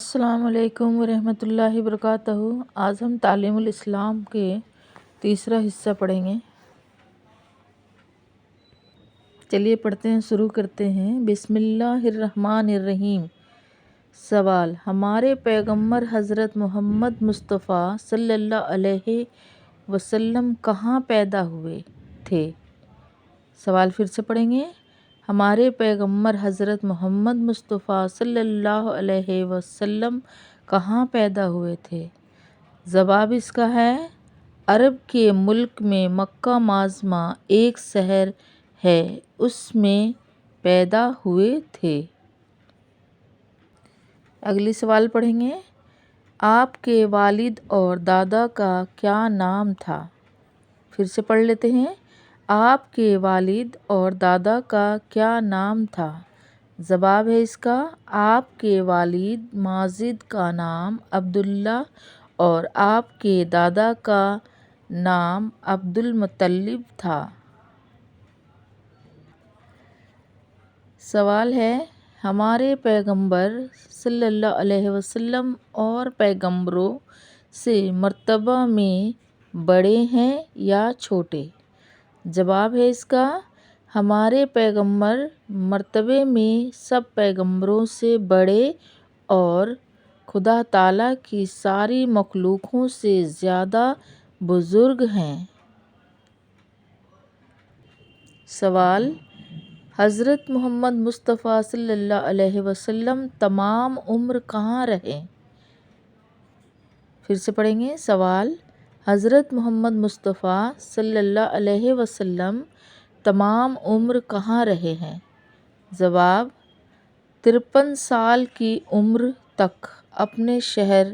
السلام علیکم ورحمۃ اللہ وبرکاتہ۔ آج ہم تعلیم الاسلام کے تیسرا حصہ پڑھیں گے۔ چلیے پڑھتے ہیں، شروع کرتے ہیں۔ بسم اللہ الرحمن الرحیم۔ سوال: ہمارے پیغمبر حضرت محمد مصطفیٰ صلی اللہ علیہ وسلم کہاں پیدا ہوئے تھے؟ سوال پھر سے پڑھیں گے۔ ہمارے پیغمبر حضرت محمد مصطفیٰ صلی اللہ علیہ وسلم کہاں پیدا ہوئے تھے؟ جواب اس کا ہے عرب کے ملک میں مکہ معظمہ ایک شہر ہے، اس میں پیدا ہوئے تھے۔ اگلی سوال پڑھیں گے۔ آپ کے والد اور دادا کا کیا نام تھا؟ پھر سے پڑھ لیتے ہیں۔ آپ کے والد اور دادا کا کیا نام تھا؟ جواب ہے اس کا آپ کے والد ماجد کا نام عبداللہ اور آپ کے دادا کا نام عبد المطلب تھا۔ سوال ہے: ہمارے پیغمبر صلی اللہ علیہ وسلم اور پیغمبروں سے مرتبہ میں بڑے ہیں یا چھوٹے؟ جواب ہے اس کا ہمارے پیغمبر مرتبے میں سب پیغمبروں سے بڑے اور خدا تعالیٰ کی ساری مخلوقوں سے زیادہ بزرگ ہیں۔ سوال: حضرت محمد مصطفیٰ صلی اللہ علیہ وسلم تمام عمر کہاں رہے؟ پھر سے پڑھیں گے۔ سوال: حضرت محمد مصطفیٰ صلی اللہ علیہ وسلم تمام عمر کہاں رہے ہیں؟ جواب: 53 سال کی عمر تک اپنے شہر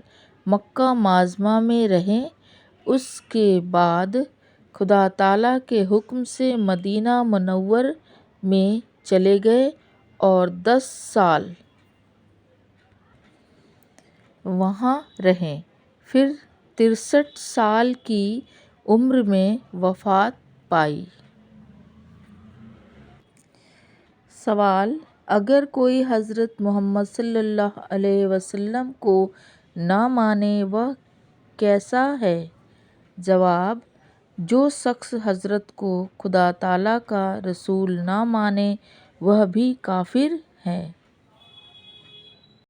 مکہ معظمہ میں رہے، اس کے بعد خدا تعالیٰ کے حکم سے مدینہ منورہ میں چلے گئے اور 10 سال وہاں رہے، پھر 63 سال کی عمر میں وفات پائی۔ سوال: اگر کوئی حضرت محمد صلی اللہ علیہ وسلم کو نہ مانے وہ کیسا ہے؟ جواب: جو شخص حضرت کو خدا تعالیٰ کا رسول نہ مانے وہ بھی کافر ہے۔